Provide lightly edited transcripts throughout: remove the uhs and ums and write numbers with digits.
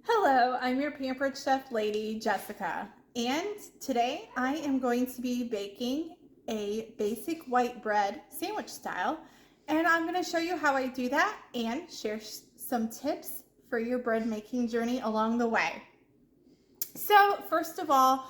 Hello, I'm your Pampered Chef lady, Jessica, and today I am going to be baking a basic white bread sandwich style, and I'm going to show you how I do that and share some tips for your bread making journey along the way. So first of all,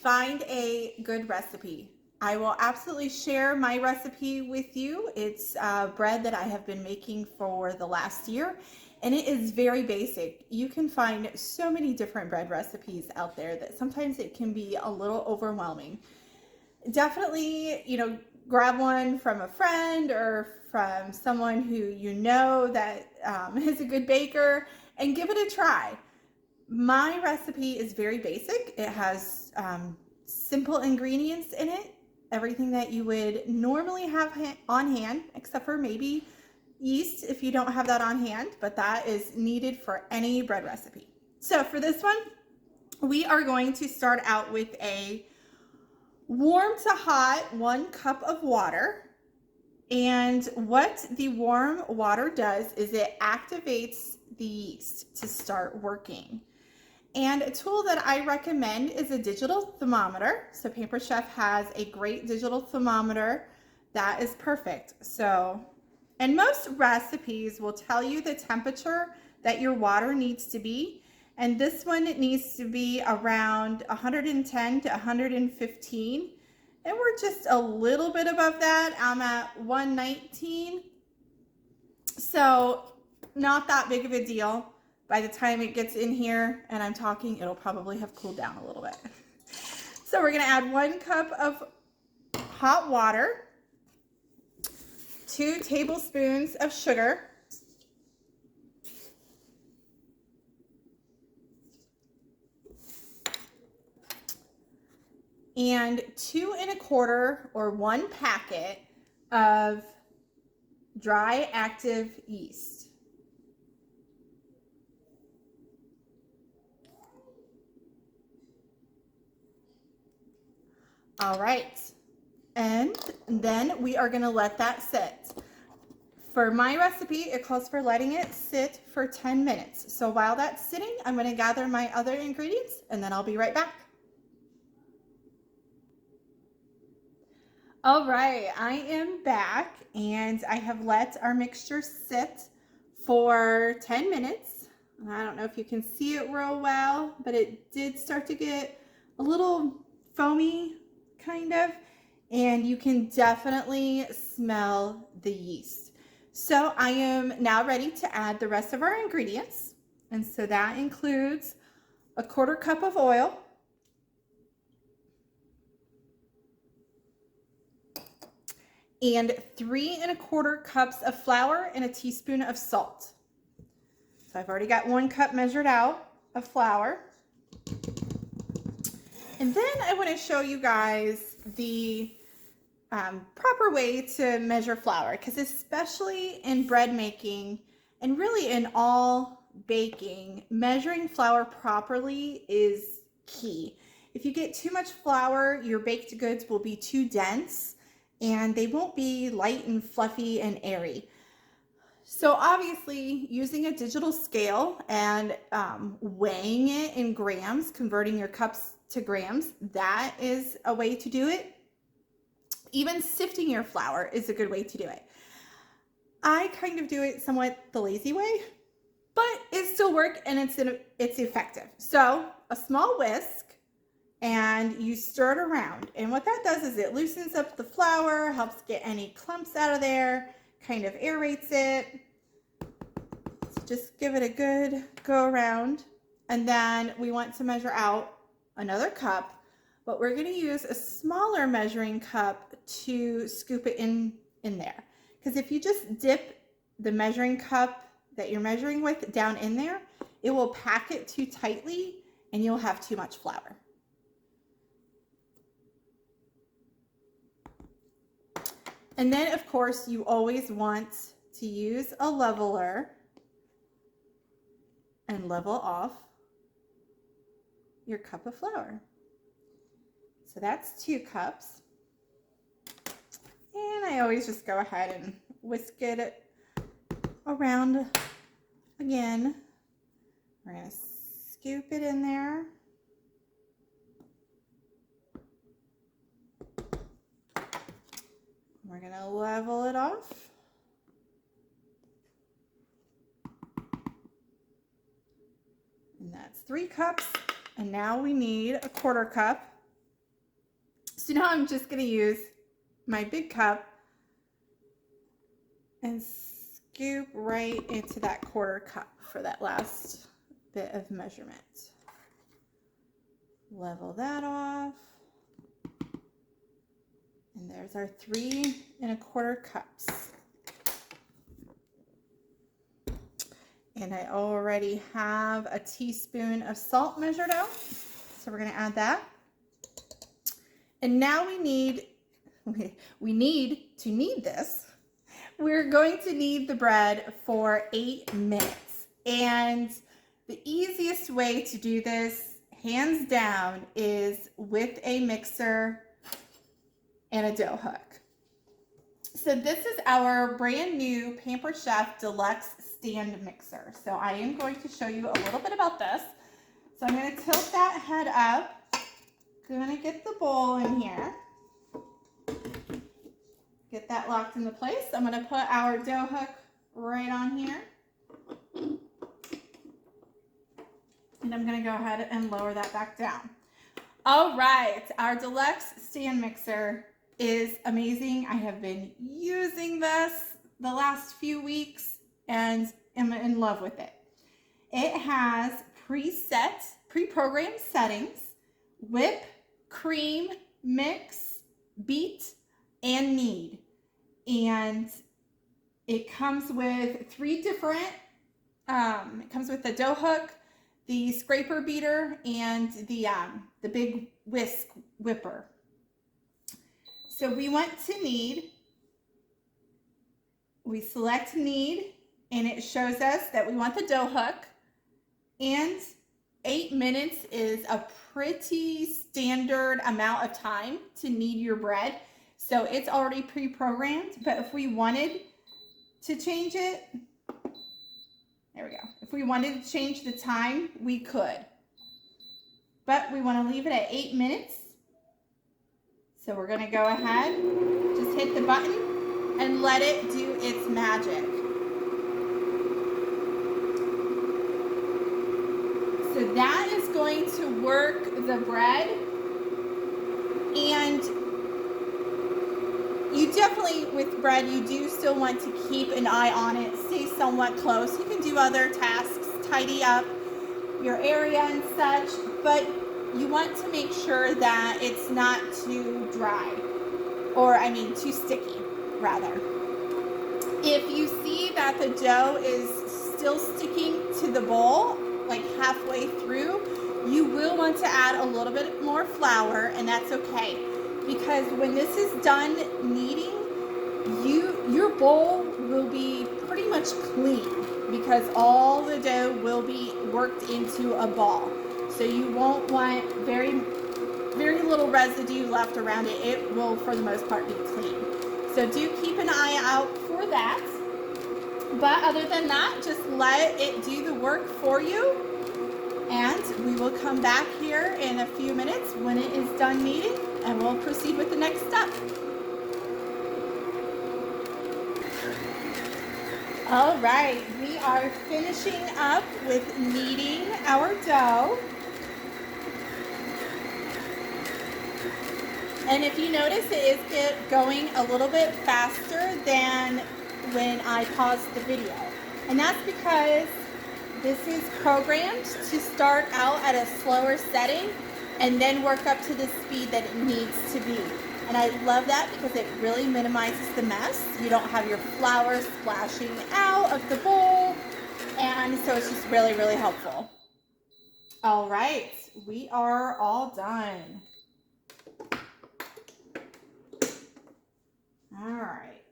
find a good recipe. I will absolutely share my recipe with you. It's bread that I have been making for the last year, and it is very basic. You can find so many different bread recipes out there that sometimes it can be a little overwhelming. Definitely, grab one from a friend or from someone who you know that is a good baker and give it a try. My recipe is very basic. It has simple ingredients in it, everything that you would normally have on hand, except for maybe yeast if you don't have that on hand, but that is needed for any bread recipe. So for this one, we are going to start out with a warm to hot 1 cup of water. And what the warm water does is it activates the yeast to start working. And a tool that I recommend is a digital thermometer. So Pampered Chef has a great digital thermometer that is perfect. And most recipes will tell you the temperature that your water needs to be. And this one, it needs to be around 110 to 115. And we're just a little bit above that. I'm at 119. So not that big of a deal. By the time it gets in here and I'm talking, it'll probably have cooled down a little bit. So we're gonna add 1 cup of hot water, 2 tablespoons of sugar, and 2 1/4 or 1 packet of dry active yeast. All right, and then we are gonna let that sit. For my recipe, it calls for letting it sit for 10 minutes. So while that's sitting, I'm gonna gather my other ingredients and then I'll be right back. All right, I am back and I have let our mixture sit for 10 minutes. I don't know if you can see it real well, but it did start to get a little foamy, kind of, and you can definitely smell the yeast. So I am now ready to add the rest of our ingredients. And so that includes a 1/4 cup of oil, and 3 1/4 cups of flour and a teaspoon of salt. So I've already got 1 cup measured out of flour. And then I want to show you guys the proper way to measure flour, because especially in bread making and really in all baking, measuring flour properly is key. If you get too much flour, your baked goods will be too dense and they won't be light and fluffy and airy. So obviously using a digital scale and weighing it in grams, converting your cups to grams, that is a way to do it. Even sifting your flour is a good way to do it. I kind of do it somewhat the lazy way, but it still works and it's effective. So a small whisk, and you stir it around. And what that does is it loosens up the flour, helps get any clumps out of there, kind of aerates it. So just give it a good go around. And then we want to measure out another cup, but we're going to use a smaller measuring cup to scoop it in there. Because if you just dip the measuring cup that you're measuring with down in there, it will pack it too tightly and you'll have too much flour. And then, of course, you always want to use a leveler and level off your cup of flour. So that's 2 cups. And I always just go ahead and whisk it around again. We're going to scoop it in there. We're going to level it off. And that's 3 cups. And now we need a 1/4 cup. So now I'm just going to use my big cup and scoop right into that 1/4 cup for that last bit of measurement. Level that off. And there's our 3 1/4 cups. And I already have a teaspoon of salt measured out. So we're going to add that. And now we need to knead this. We're going to knead the bread for 8 minutes. And the easiest way to do this, hands down, is with a mixer and a dough hook. So this is our brand new Pampered Chef Deluxe stand mixer. So I am going to show you a little bit about this. So I'm going to tilt that head up. I'm going to get the bowl in here. Get that locked into place. I'm going to put our dough hook right on here. And I'm going to go ahead and lower that back down. All right, our Deluxe stand mixer is amazing. I have been using this the last few weeks and am in love with it. It has pre-programmed settings: whip, cream, mix, beat, and knead. And it comes with 3 different, it comes with the dough hook, the scraper beater, and the big whisk whipper. So we want to knead. We select knead, and it shows us that we want the dough hook. And 8 minutes is a pretty standard amount of time to knead your bread. So it's already pre-programmed, but if we wanted to change it, there we go. If we wanted to change the time, we could. But we want to leave it at 8 minutes. So we're going to go ahead, just hit the button and let it do its magic. So that is going to work the bread. And you definitely, with bread, you do still want to keep an eye on it, stay somewhat close. You can do other tasks, tidy up your area and such, but you want to make sure that it's not too dry, or too sticky, rather. If you see that the dough is still sticking to the bowl, like halfway through, you will want to add a little bit more flour, and that's okay. Because when this is done kneading, your bowl will be pretty much clean because all the dough will be worked into a ball. So you won't want very little residue left around it. It will, for the most part, be clean. So do keep an eye out for that. But other than that, just let it do the work for you. And we will come back here in a few minutes when it is done kneading, and we'll proceed with the next step. All right, we are finishing up with kneading our dough. And if you notice, it is going a little bit faster than when I paused the video. And that's because this is programmed to start out at a slower setting and then work up to the speed that it needs to be. And I love that because it really minimizes the mess. You don't have your flour splashing out of the bowl. And so it's just really, really helpful. All right, we are all done. All right.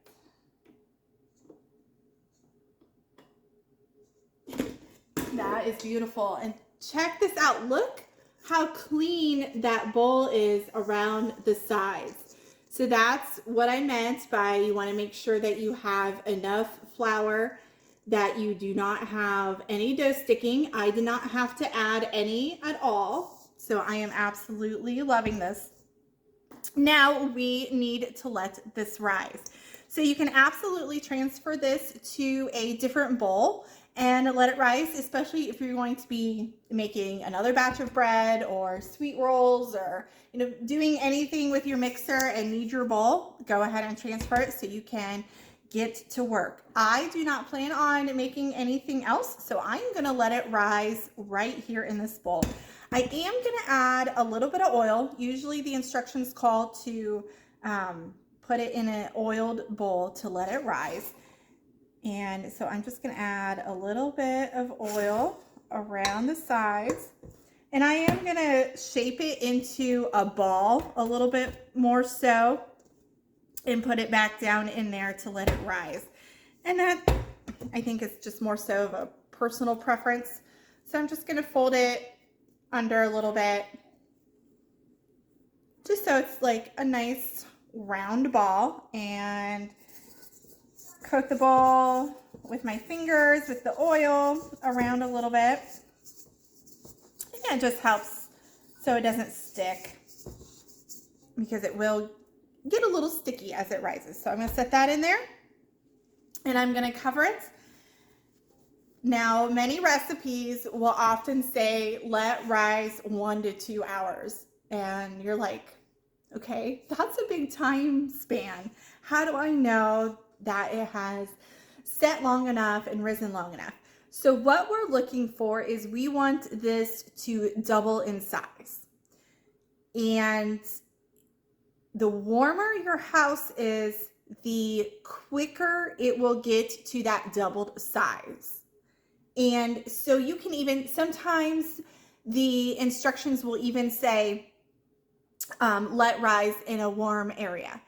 That is beautiful. And check this out. Look how clean that bowl is around the sides. So that's what I meant by you want to make sure that you have enough flour that you do not have any dough sticking. I did not have to add any at all, so I am absolutely loving this. Now we need to let this rise. So you can absolutely transfer this to a different bowl and let it rise, especially if you're going to be making another batch of bread or sweet rolls, or doing anything with your mixer and need your bowl. Go ahead and transfer it so you can get to work. I do not plan on making anything else, so I'm going to let it rise right here in this bowl. I am going to add a little bit of oil. Usually the instructions call to put it in an oiled bowl to let it rise. And so I'm just going to add a little bit of oil around the sides. And I am going to shape it into a ball a little bit more so and put it back down in there to let it rise. And that, I think, is just more so of a personal preference. So I'm just going to fold it under a little bit, just so it's like a nice round ball, and coat the ball with my fingers with the oil around a little bit. And it just helps so it doesn't stick, because it will get a little sticky as it rises. So I'm going to set that in there, and I'm going to cover it. Now, many recipes will often say let rise 1 to 2 hours, and you're like, okay, that's a big time span. How do I know that it has set long enough and risen long enough? So what we're looking for is we want this to double in size. And the warmer your house is, the quicker it will get to that doubled size. And so you can even, sometimes the instructions will even say, let rise in a warm area.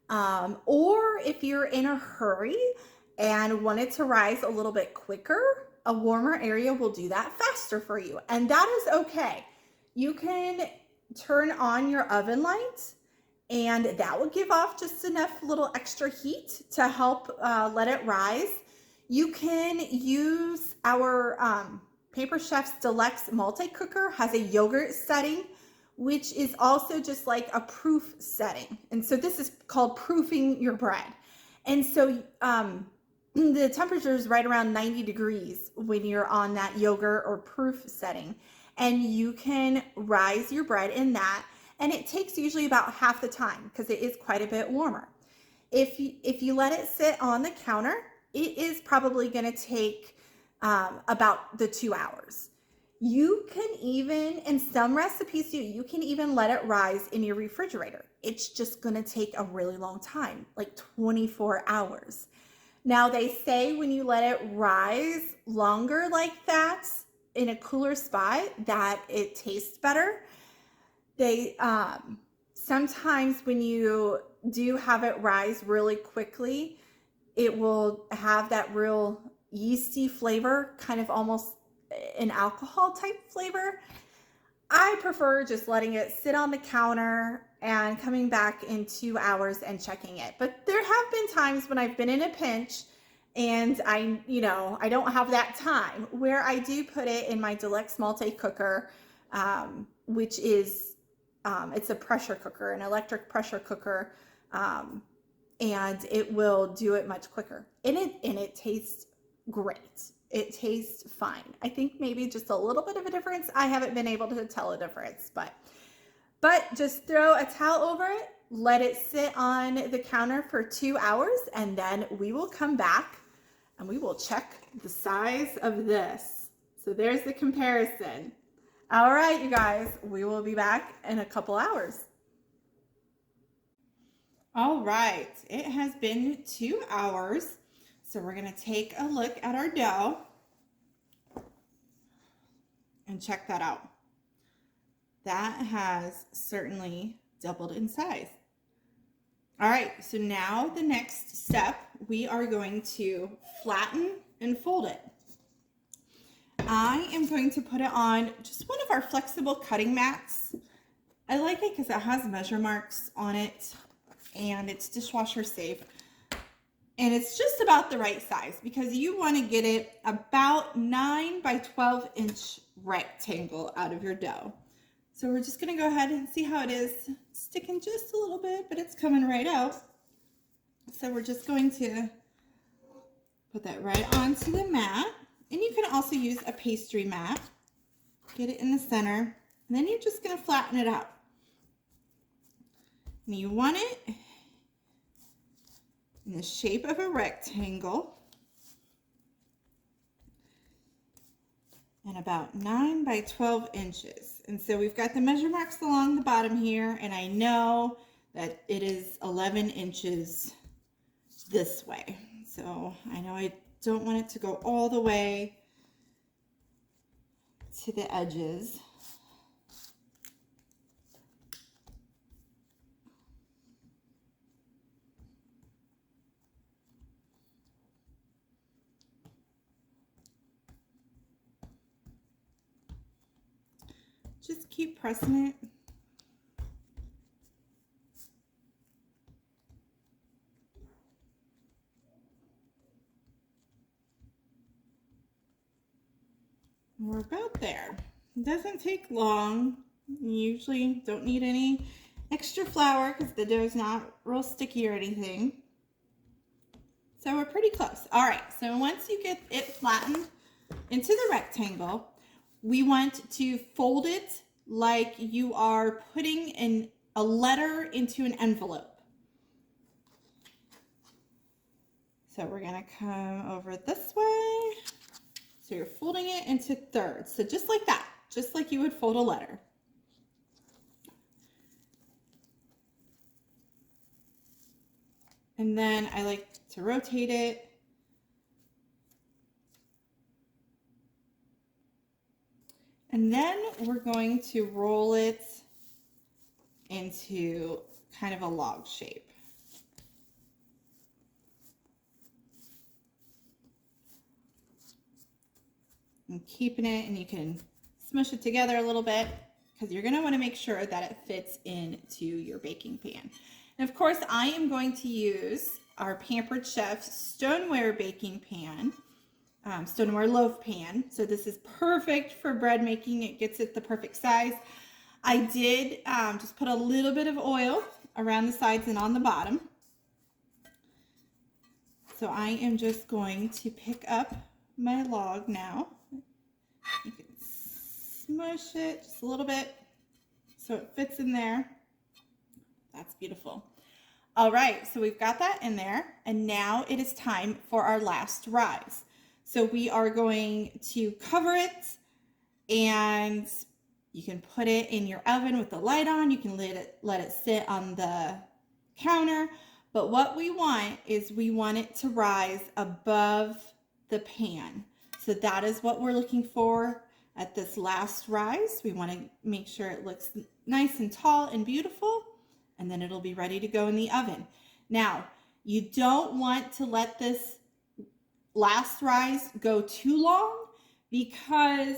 Or if you're in a hurry and want it to rise a little bit quicker, a warmer area will do that faster for you. And that is okay. You can turn on your oven light, and that will give off just enough little extra heat to help let it rise. You can use our Pampered Chef's Deluxe multi-cooker, has a yogurt setting, which is also just like a proof setting. And so this is called proofing your bread. And so the temperature is right around 90 degrees when you're on that yogurt or proof setting. And you can rise your bread in that. And it takes usually about half the time, because it is quite a bit warmer. If you let it sit on the counter, it is probably going to take about the 2 hours. You can even, and some recipes do, you can even let it rise in your refrigerator. It's just going to take a really long time, like 24 hours. Now, they say when you let it rise longer like that in a cooler spot, that it tastes better. They sometimes when you do have it rise really quickly, it will have that real yeasty flavor, kind of almost an alcohol type flavor. I prefer just letting it sit on the counter and coming back in 2 hours and checking it. But there have been times when I've been in a pinch and I don't have that time, where I do put it in my Deluxe multi-cooker, which is, it's a pressure cooker, an electric pressure cooker, and it will do it much quicker. And it tastes great. It tastes fine. I think maybe just a little bit of a difference. I haven't been able to tell a difference, but just throw a towel over it, let it sit on the counter for 2 hours, and then we will come back and we will check the size of this. So there's the comparison. All right, you guys, we will be back in a couple hours. All right, it has been 2 hours. So we're going to take a look at our dough and check that out. That has certainly doubled in size. All right, so now the next step, we are going to flatten and fold it. I am going to put it on just one of our flexible cutting mats. I like it because it has measure marks on it and it's dishwasher safe. And it's just about the right size because you want to get it about 9 by 12 inch rectangle out of your dough. So we're just going to go ahead and see how it is. Sticking just a little bit, but it's coming right out. So we're just going to put that right onto the mat. And you can also use a pastry mat. Get it in the center. And then you're just going to flatten it out. And you want it in the shape of a rectangle. And about 9 by 12 inches. And so we've got the measure marks along the bottom here, and I know that it is 11 inches this way. So I know I don't want it to go all the way to the edges. Just keep pressing it. We're about there. It doesn't take long. You usually don't need any extra flour because the dough is not real sticky or anything. So we're pretty close. All right, so once you get it flattened into the rectangle, we want to fold it like you are putting a letter into an envelope. So we're gonna come over this way. So you're folding it into thirds. So just like that, just like you would fold a letter. And then I like to rotate it. And then we're going to roll it into kind of a log shape. And keeping it, and you can smush it together a little bit because you're going to want to make sure that it fits into your baking pan. And of course, I am going to use our Pampered Chef stoneware baking pan. Stoneware loaf pan. So this is perfect for bread making. It gets it the perfect size. I did just put a little bit of oil around the sides and on the bottom. So I am just going to pick up my log now. You can smush it just a little bit so it fits in there. That's beautiful. All right, so we've got that in there, and now it is time for our last rise. So we are going to cover it, and you can put it in your oven with the light on. You can let it sit on the counter. But what we want is we want it to rise above the pan. So that is what we're looking for at this last rise. We want to make sure it looks nice and tall and beautiful, and then it'll be ready to go in the oven. Now, you don't want to let this last rise go too long because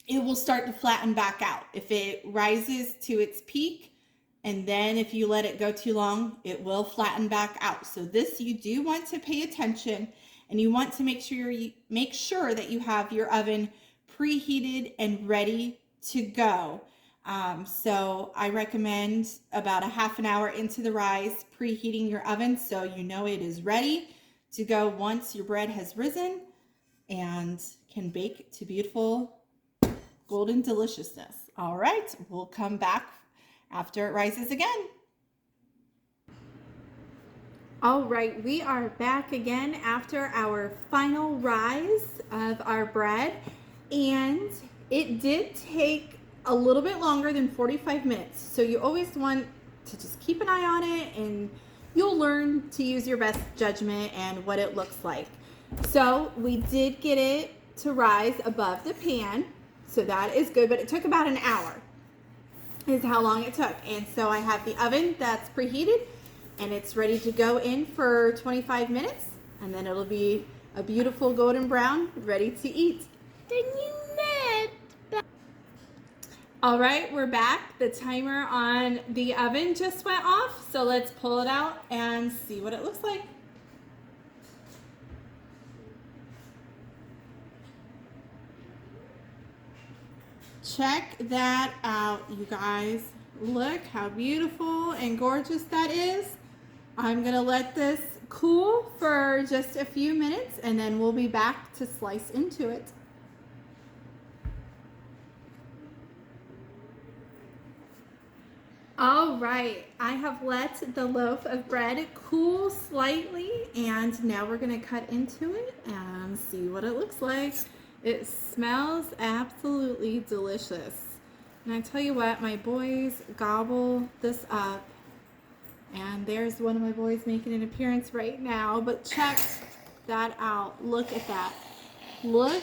it will start to flatten back out. If it rises to its peak and then if you let it go too long, it will flatten back out. So this, you do want to pay attention, and you want to make sure that you have your oven preheated and ready to go. So I recommend about a half an hour into the rise, preheating your oven so you know it is ready to go once your bread has risen and can bake to beautiful golden deliciousness. All right, we'll come back after it rises again. All right, we are back again after our final rise of our bread, and it did take a little bit longer than 45 minutes. So you always want to just keep an eye on it, and you'll learn to use your best judgment and what it looks like. So we did get it to rise above the pan, so that is good, but it took about an hour is how long it took. And so I have the oven that's preheated, and it's ready to go in for 25 minutes, and then it'll be a beautiful golden brown, ready to eat. Then you met. All right, we're back. The timer on the oven just went off, so let's pull it out and see what it looks like. Check that out, you guys. Look how beautiful and gorgeous that is. I'm gonna let this cool for just a few minutes and then we'll be back to slice into it. All right, I have let the loaf of bread cool slightly and now we're gonna cut into it and see what it looks like. It smells absolutely delicious. And I tell you what, my boys gobble this up. And there's one of my boys making an appearance right now, but check that out. Look at that. Look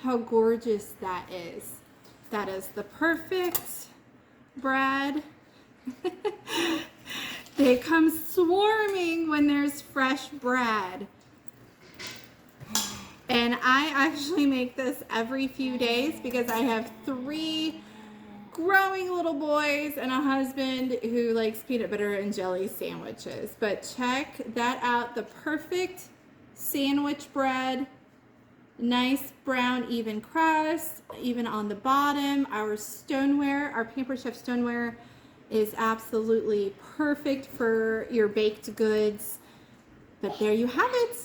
how gorgeous that is. That is the perfect bread. They come swarming when there's fresh bread. And I actually make this every few days because I have 3 growing little boys and a husband who likes peanut butter and jelly sandwiches. But check that out, the perfect sandwich bread. Nice brown even crust, even on the bottom. Our stoneware, our Pampered Chef stoneware is absolutely perfect for your baked goods. But there you have it.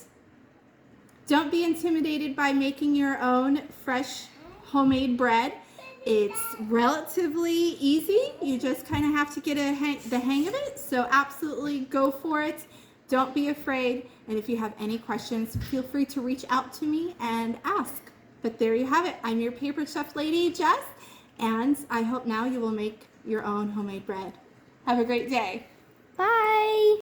Don't be intimidated by making your own fresh homemade bread. It's relatively easy. You just kind of have to get the hang of it. So absolutely go for it. Don't be afraid. And if you have any questions, feel free to reach out to me and ask. But there you have it. I'm your Pampered Chef lady, Jess. And I hope now you will make your own homemade bread. Have a great day. Bye.